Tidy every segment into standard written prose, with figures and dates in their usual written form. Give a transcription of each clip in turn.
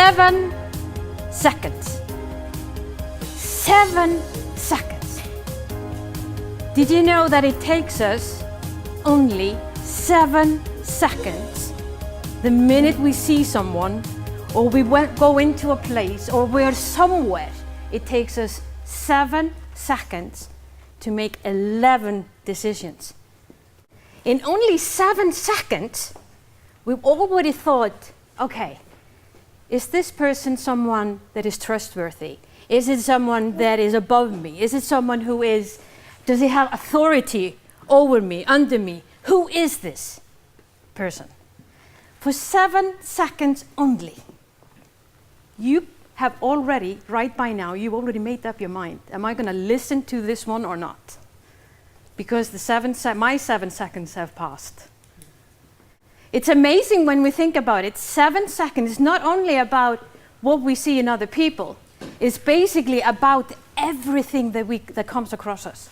7 seconds. 7 seconds. Did you know that it takes us only 7 seconds the minute we see someone or we go into a place or we're somewhere? It takes us 7 seconds to make 11 decisions. In only 7 seconds, we've already thought, okay, is this person someone that is trustworthy? Is it someone that is above me? Is it someone who is, does he have authority over me, under me? Who is this person? For 7 seconds only, you have already, right by now, you've already made up your mind. Am I going to listen to this one or not? Because my 7 seconds have passed. It's amazing when we think about it. 7 seconds is not only about what we see in other people. It's basically about everything that comes across us.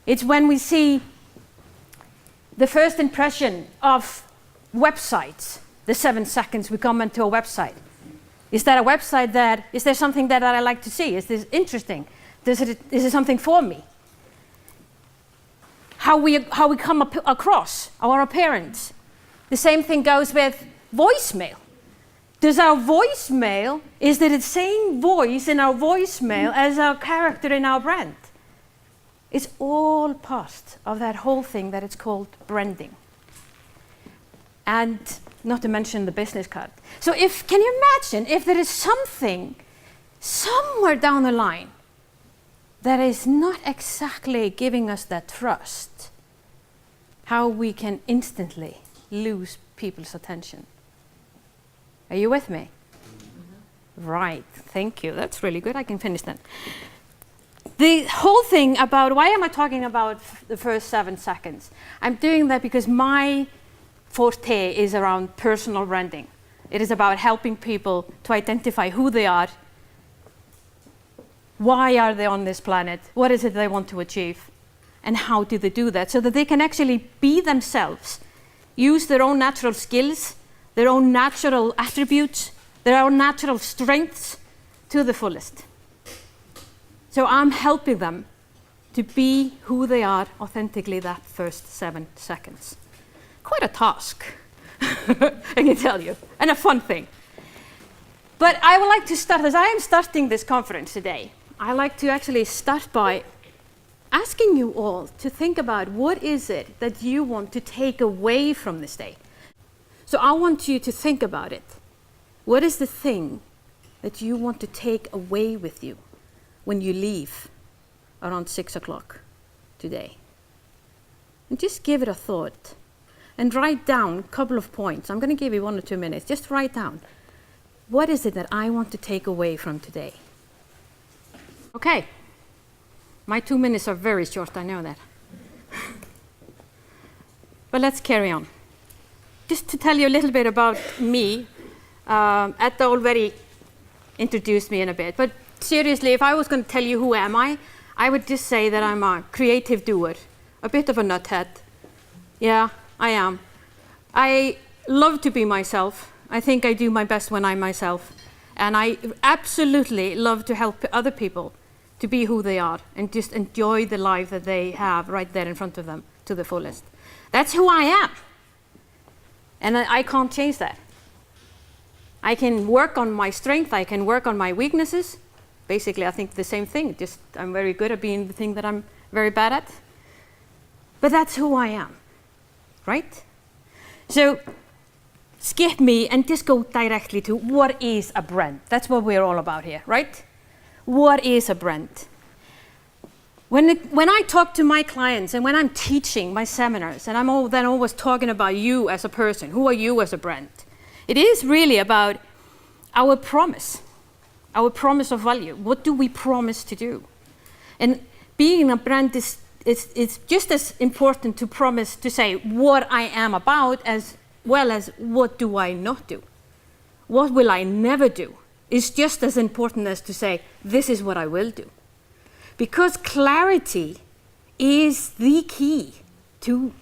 It's when we see the first impression of websites, the 7 seconds we come into a website. Is that a website is there something that I like to see? Is this interesting? Is it something for me? How we come across our appearance. The same thing goes with voicemail. Does our voicemail, is it the same voice in our voicemail as our character in our brand? It's all part of that whole thing that it's called branding. And not to mention the business card. So can you imagine if there is something somewhere down the line that is not exactly giving us that trust, how we can instantly lose people's attention. Are you with me? Mm-hmm. Right, thank you. That's really good. I can finish then. The whole thing about, why am I talking about the first 7 seconds? I'm doing that because my forte is around personal branding. It is about helping people to identify who they are, why are they on this planet, what is it they want to achieve, and how do they do that so that they can actually be themselves, use their own natural skills, their own natural attributes, their own natural strengths to the fullest. So I'm helping them to be who they are authentically that first 7 seconds. Quite a task, I can tell you, and a fun thing. But I would like to start, as I am starting this conference today, I like to actually start by asking you all to think about what is it that you want to take away from this day. So I want you to think about it. What is the thing that you want to take away with you when you leave around 6 o'clock today? And just give it a thought. And write down a couple of points. I'm going to give you 1 or 2 minutes. Just write down, what is it that I want to take away from today? Okay. My 2 minutes are very short, I know that. But let's carry on. Just to tell you a little bit about me, Edda already introduced me in a bit. But seriously, if I was going to tell you who am I would just say that I'm a creative doer, a bit of a nuthead. Yeah. I am. I love to be myself. I think I do my best when I'm myself. And I absolutely love to help other people to be who they are and just enjoy the life that they have right there in front of them to the fullest. That's who I am. And I can't change that. I can work on my strength. I can work on my weaknesses. Basically, I think the same thing. Just I'm very good at being the thing that I'm very bad at. But that's who I am. Right? So skip me and just go directly to what is a brand. That's what we're all about here, right? What is a brand? When I talk to my clients and when I'm teaching my seminars and I'm then always talking about you as a person, who are you as a brand? It is really about our promise of value. What do we promise to do? And being a brand it's just as important to promise to say what I am about as well as what do I not do. What will I never do is just as important as to say this is what I will do. Because clarity is the key to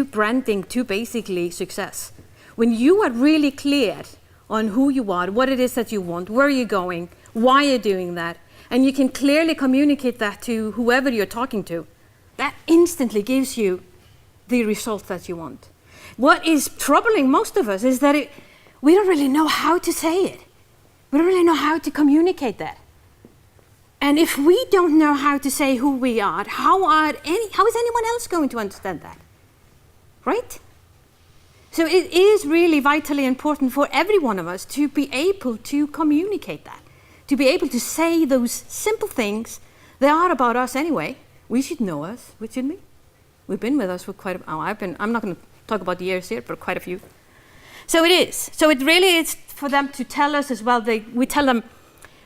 branding, to basically success. When you are really clear on who you are, what it is that you want, where you're going, why you're doing that, and you can clearly communicate that to whoever you're talking to, that instantly gives you the result that you want. What is troubling most of us is that we don't really know how to say it. We don't really know how to communicate that. And if we don't know how to say who we are, how is anyone else going to understand that? Right? So it is really vitally important for every one of us to be able to communicate that, to be able to say those simple things that are about us anyway. We should know us, shouldn't we? We've been with us for quite a while. I'm not going to talk about the years here, but quite a few. So it is. So it really is for them to tell us as well. We tell them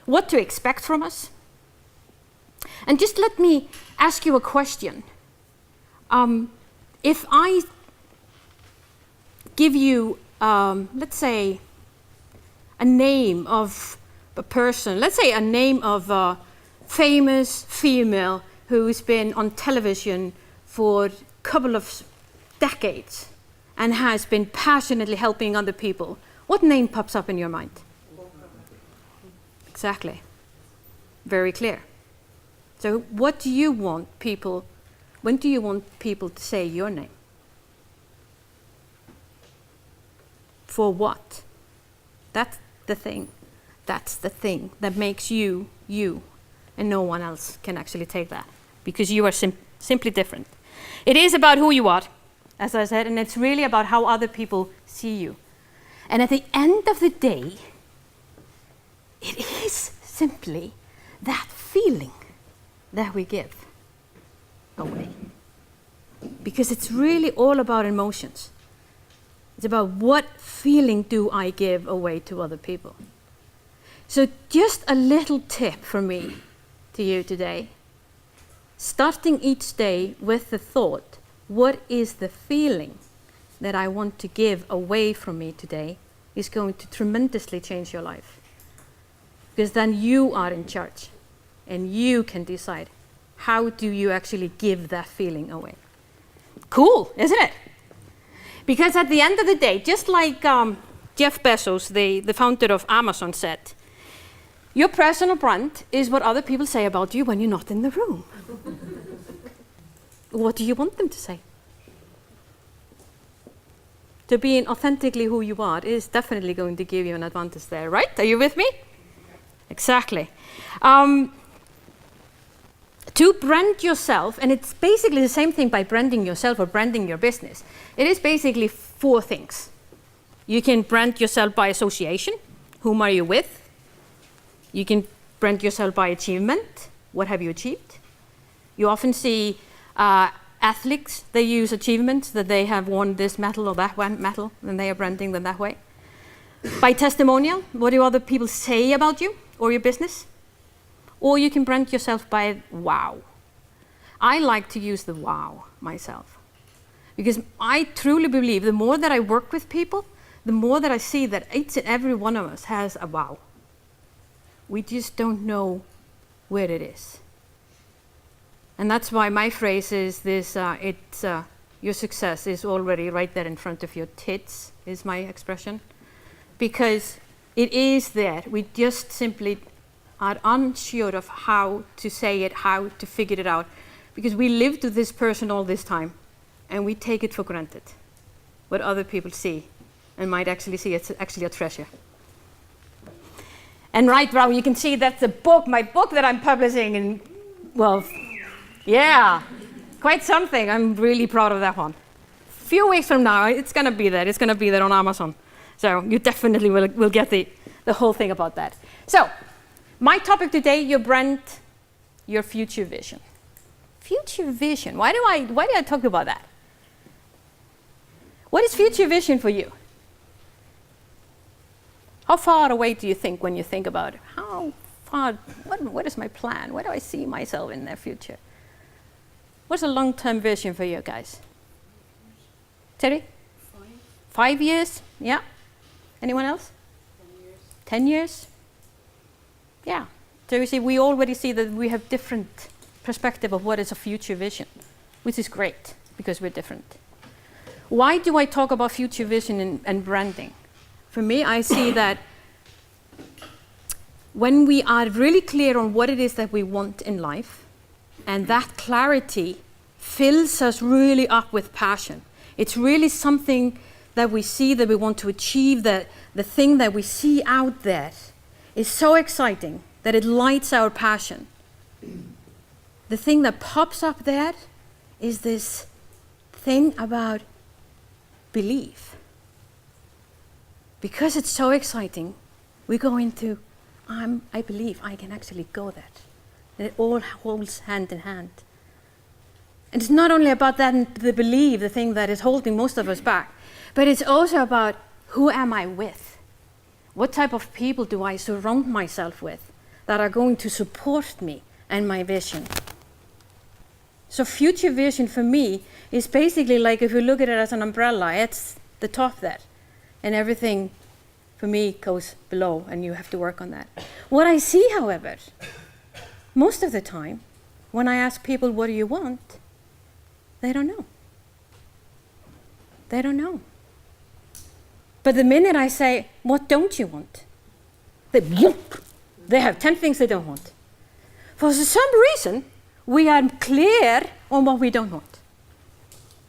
what to expect from us. And just let me ask you a question. If I give you, let's say, a name of a person, let's say a name of a famous female who's been on television for a couple of decades and has been passionately helping other people, what name pops up in your mind? Exactly. Very clear. So what do you want people, when do you want people to say your name? For what? That's the thing. That's the thing that makes you, you, and no one else can actually take that, because you are simply different. It is about who you are, as I said, and it's really about how other people see you. And at the end of the day, it is simply that feeling that we give away. Because it's really all about emotions. It's about what feeling do I give away to other people. So just a little tip from me to you today. Starting each day with the thought, what is the feeling that I want to give away from me today, is going to tremendously change your life. Because then you are in charge and you can decide how do you actually give that feeling away. Cool, isn't it? Because at the end of the day, just like Jeff Bezos, the founder of Amazon, said, your personal brand is what other people say about you when you're not in the room. What do you want them to say? To being authentically who you are is definitely going to give you an advantage there, right? Are you with me? Exactly. To brand yourself, and it's basically the same thing by branding yourself or branding your business. It is basically 4 things. You can brand yourself by association. Whom are you with? You can brand yourself by achievement. What have you achieved? You often see athletes, they use achievements, that they have won this medal or that one medal, and they are branding them that way. By testimonial, what do other people say about you or your business? Or you can brand yourself by wow. I like to use the wow myself, because I truly believe the more that I work with people, the more that I see that each and every one of us has a wow. We just don't know where it is. And that's why my phrase is this, your success is already right there in front of your tits, is my expression. Because it is there. We just simply are unsure of how to say it, how to figure it out. Because we lived with this person all this time, and we take it for granted. What other people see, and might actually see it's actually a treasure. And right now you can see that's a book, my book that I'm publishing, and well, yeah, quite something. I'm really proud of that one. A few weeks from now, it's gonna be there. It's gonna be there on Amazon. So you definitely will get the whole thing about that. So, my topic today, your brand, your future vision. Future vision, why do I talk about that? What is future vision for you? How far away do you think when you think about it? How far, what is my plan? Where do I see myself in the future? What's a long-term vision for you guys? Terry? 5 years? Yeah. Anyone else? 10 years. 10 years? Yeah. So you see, we already see that we have different perspective of what is a future vision, which is great because we're different. Why do I talk about future vision and branding? For me, I see that when we are really clear on what it is that we want in life, and that clarity fills us really up with passion. It's really something that we see that we want to achieve, that the thing that we see out there is so exciting that it lights our passion. The thing that pops up there is this thing about belief. Because it's so exciting, we go into, I believe I can actually go there. And it all holds hand in hand. And it's not only about that, the belief, the thing that is holding most of us back, but it's also about who am I with? What type of people do I surround myself with that are going to support me and my vision? So future vision for me is basically like, if you look at it as an umbrella, it's the top there. And everything for me goes below, and you have to work on that. What I see, however, most of the time, when I ask people, what do you want? They don't know. They don't know. But the minute I say, what don't you want? They have 10 things they don't want. For some reason, we are clear on what we don't want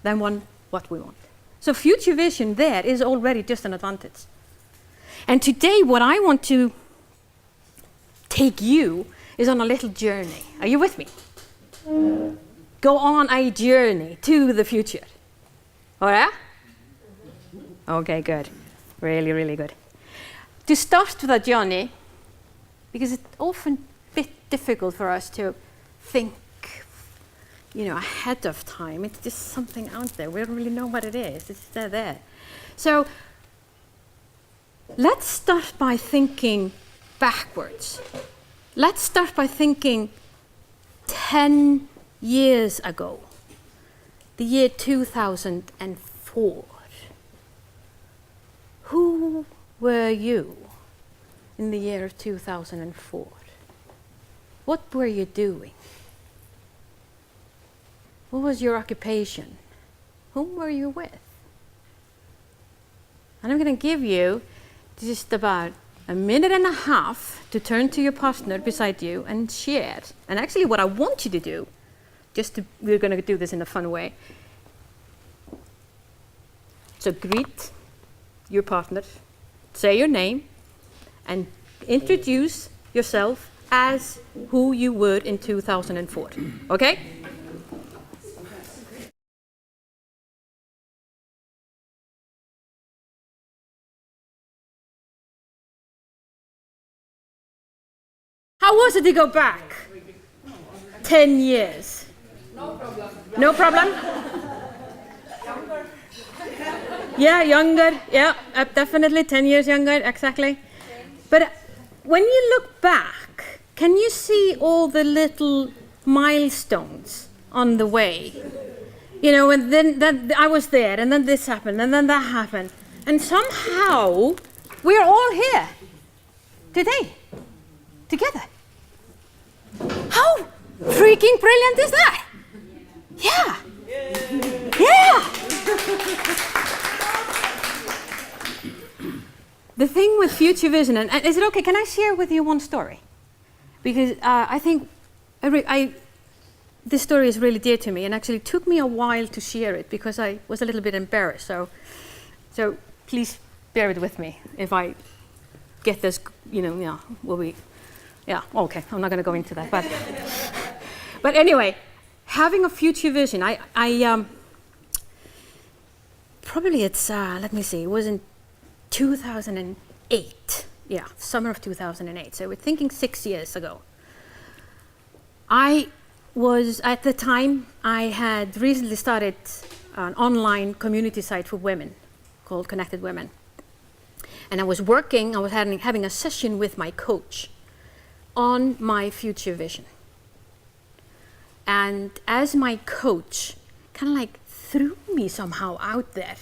than what we want. So future vision there is already just an advantage. And today what I want to take you is on a little journey. Are you with me? Go on a journey to the future. All right? Okay, good. Really, really good. To start with a journey, because it's often a bit difficult for us to think, ahead of time. It's just something out there. We don't really know what it is. It's there. So let's start by thinking backwards. Let's start by thinking 10 years ago, the year 2004. Who were you in the year of 2004? What were you doing? What was your occupation? Whom were you with? And I'm going to give you just about a minute and a half to turn to your partner beside you and share. And actually what I want you to do, we're going to do this in a fun way. So greet your partner, say your name, and introduce yourself as who you were in 2004. Okay? How was it to go back 10 years? No problem. No problem? Yeah, younger. Yeah, definitely 10 years younger, exactly. But when you look back, can you see all the little milestones on the way? And then I was there, and then this happened, and then that happened. And somehow, we're all here today, together. How freaking brilliant is that? Yeah. Yeah. The thing with future vision, and is it okay, can I share with you one story? Because I think this story is really dear to me, and actually took me a while to share it because I was a little bit embarrassed. So please bear it with me if I get this, okay, I'm not going to go into that. But anyway, having a future vision, I probably it's, let me see, it was in 2008. Yeah, summer of 2008. So we're thinking 6 years ago. I was, at the time, I had recently started an online community site for women called Connected Women. And I was having a session with my coach on my future vision. And as my coach kind of like threw me somehow out there,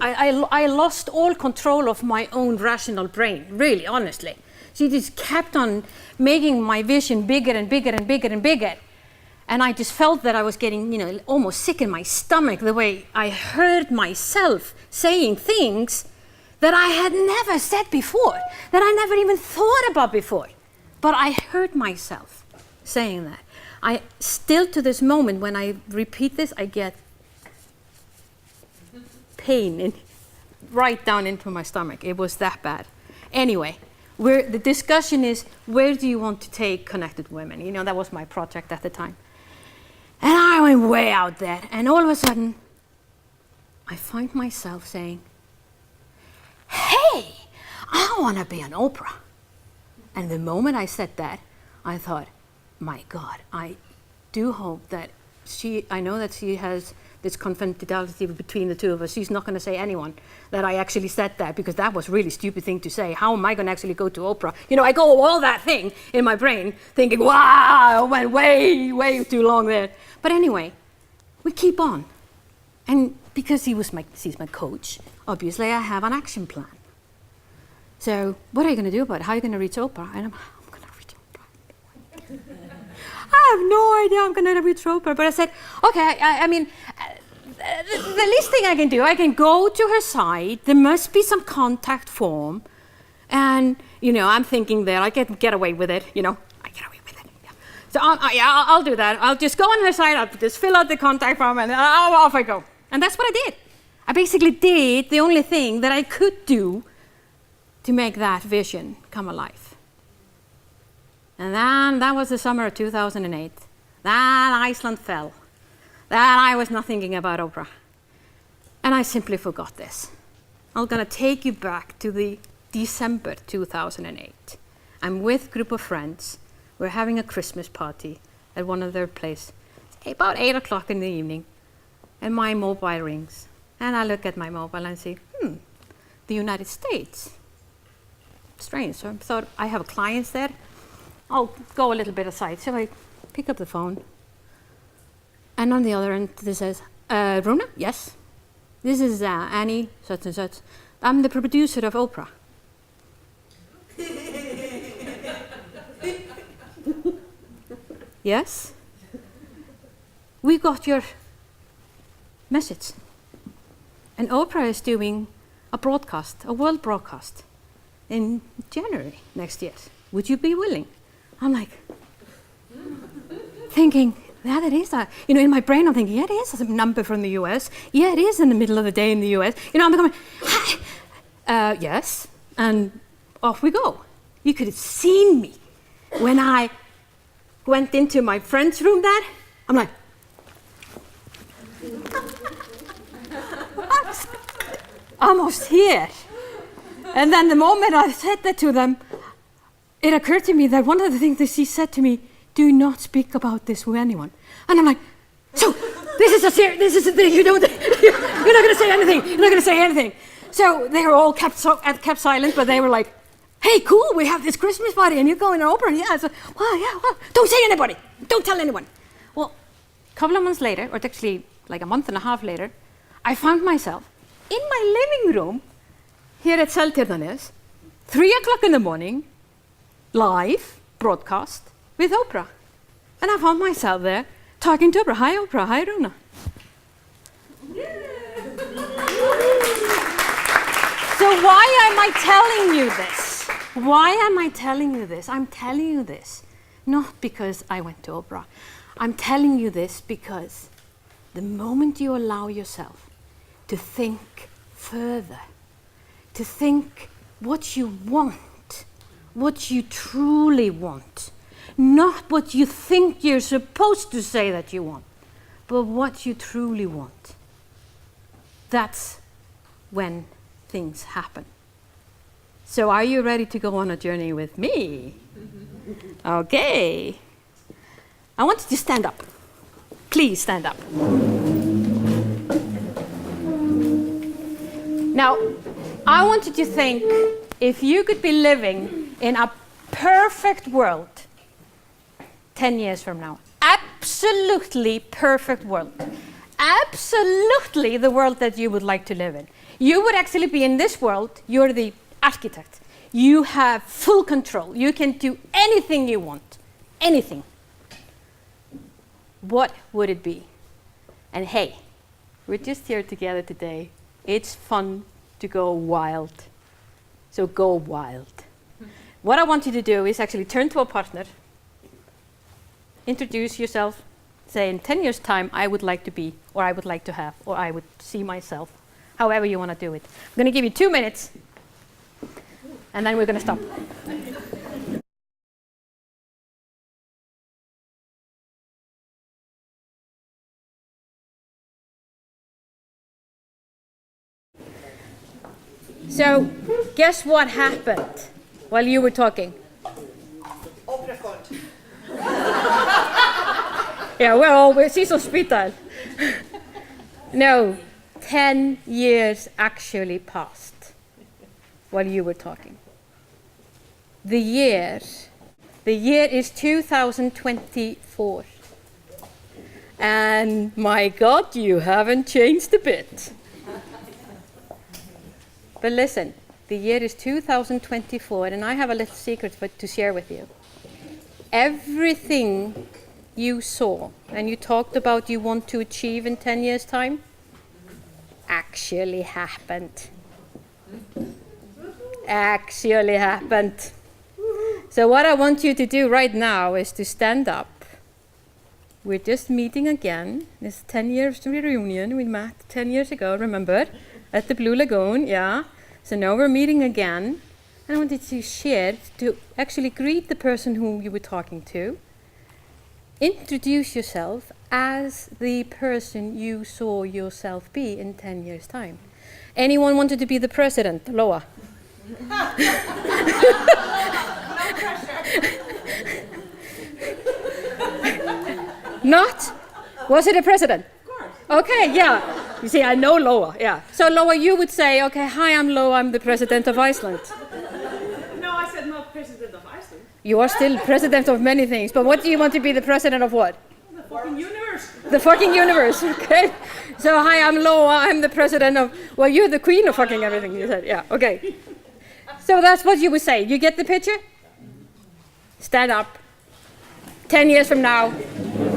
I lost all control of my own rational brain, really, honestly. She just kept on making my vision bigger and bigger and bigger and bigger. And I just felt that I was getting, almost sick in my stomach the way I heard myself saying things that I had never said before, that I never even thought about before. But I heard myself saying that. I still, to this moment, when I repeat this, I get pain right down into my stomach. It was that bad. Anyway, the discussion is, where do you want to take Connected Women? You know, that was my project at the time. And I went way out there, and all of a sudden, I find myself saying, hey, I want to be on Oprah. And the moment I said that, I thought, my God, I do hope that I know that she has this confidentiality between the two of us. She's not going to say anyone that I actually said that, because that was a really stupid thing to say. How am I going to actually go to Oprah? You know, I go all that thing in my brain thinking, wow, I went way, way too long there. But anyway, we keep on. And because she's my coach, obviously I have an action plan. So what are you going to do about it? How are you going to reach Oprah? And I'm going to reach Oprah. I have no idea I'm going to reach Oprah. But I said, okay, I mean, the least thing I can do, I can go to her site. There must be some contact form. And, you know, I'm thinking there, I can get away with it, you know. I get away with it. Yeah. So I'll do that. I'll just go on her site, I'll just fill out the contact form, and off I go. And that's what I did. I basically did the only thing that I could do to make that vision come alive. And then that was the summer of 2008. Then Iceland fell. Then I was not thinking about Oprah. And I simply forgot this. I'm going to take you back to the December 2008. I'm with a group of friends. We're having a Christmas party at one of their places. It's about 8 o'clock in the evening. And my mobile rings. And I look at my mobile and see, the United States. Strange. So I thought, I have clients there. I'll go a little bit aside. So I pick up the phone. And on the other end, this says, Runa? Yes. This is Annie, such and such. I'm the producer of Oprah. Yes? We got your message. And Oprah is doing a broadcast, a world broadcast, in January next year. Would you be willing? I'm like, thinking, yeah, it is. You know, in my brain, I'm thinking, yeah, it is a number from the US. Yeah, it is in the middle of the day in the US. You know, I'm going, yes. And off we go. You could have seen me when I went into my friend's room there. I'm like, almost here. And then the moment I said that to them, it occurred to me that one of the things that she said to me, do not speak about this with anyone. And I'm like, so this is a thing, you're not going to say anything. You're not going to say anything. So they were all kept silent, but they were like, hey, cool, we have this Christmas party and you're going over. And yeah, so, well, don't say anybody. Don't tell anyone. Well, a couple of months later, or actually like a month and a half later, I found myself in my living room here at Seltjarnarnes, 3 o'clock in the morning, live broadcast with Oprah. And I found myself there talking to Oprah. Hi, Oprah. Hi, Runa. So why am I telling you this? Why am I telling you this? I'm telling you this not because I went to Oprah. I'm telling you this because the moment you allow yourself to think further, to think what you want, what you truly want, not what you think you're supposed to say that you want, but what you truly want. That's when things happen. So are you ready to go on a journey with me? Okay. I want you to stand up. Please stand up. Now, I want you to think if you could be living in a perfect world 10 years from now. Absolutely perfect world. Absolutely the world that you would like to live in. You would actually be in this world, you're the architect. You have full control. You can do anything you want. Anything. What would it be? And hey, we're just here together today. It's fun to go wild. So go wild. What I want you to do is actually turn to a partner, introduce yourself, say in 10 years' time, I would like to be, or I would like to have, or I would see myself, however you want to do it. I'm going to give you 2 minutes, and then we're going to stop. So, guess what happened while you were talking? Yeah, we're så spittal. No, 10 years actually passed while you were talking. The year is 2024. And my God, you haven't changed a bit. But listen, the year is 2024, and I have a little secret to share with you. Everything you saw and you talked about you want to achieve in 10 years' time actually happened. Actually happened. So what I want you to do right now is to stand up. We're just meeting again. This 10 years reunion. We met 10 years ago, remember? At the Blue Lagoon, yeah. So now we're meeting again. And I wanted to share, to actually greet the person who you were talking to. Introduce yourself as the person you saw yourself be in 10 years' time. Anyone wanted to be the president? Loa. Not? Was it a president? Okay, yeah. You see, I know Loa, yeah. So Loa, you would say, okay, hi, I'm Loa, I'm the president of Iceland. No, I said not president of Iceland. You are still president of many things, but what do you want to be the president of what? The fucking universe. The fucking universe, okay. So hi, I'm Loa, I'm the president of, well, you're the queen of fucking everything, you said, yeah, okay. So that's what you would say. You get the picture? Stand up. 10 years from now,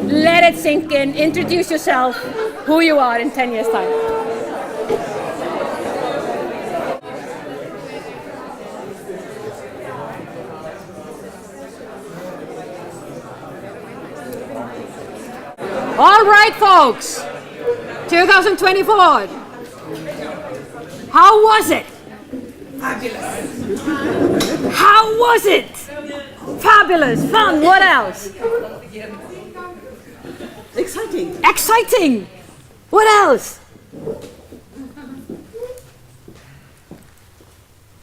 let it sink in, introduce yourself, who you are in 10 years' time. All right, folks, 2024. How was it? Fabulous. How was it? Fabulous, fun, what else? Exciting. Exciting! What else?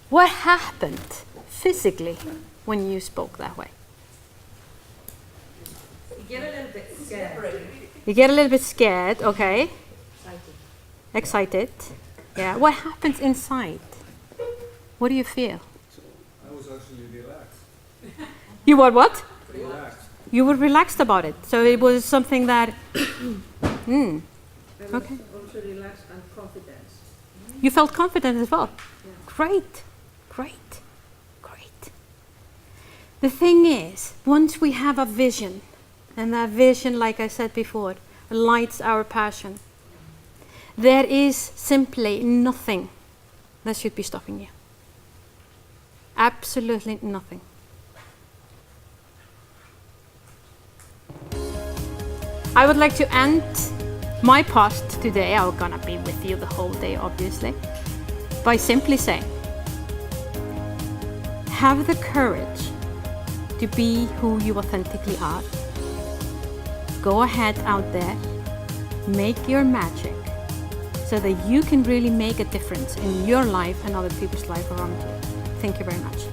What happened physically when you spoke that way? You get a little bit scared. You get a little bit scared, okay. Excited. Yeah. What happens inside? What do you feel? I was actually relaxed. You were what? Relaxed. You were relaxed about it. So it was something that... I was Okay. also relaxed and confident. You felt confident as well? Yeah. Great, great, great. The thing is, once we have a vision, and that vision, like I said before, lights our passion, there is simply nothing that should be stopping you. Absolutely nothing. I would like to end my post today, I'm gonna be with you the whole day obviously, by simply saying, have the courage to be who you authentically are. Go ahead out there, make your magic so that you can really make a difference in your life and other people's life around you. Thank you very much.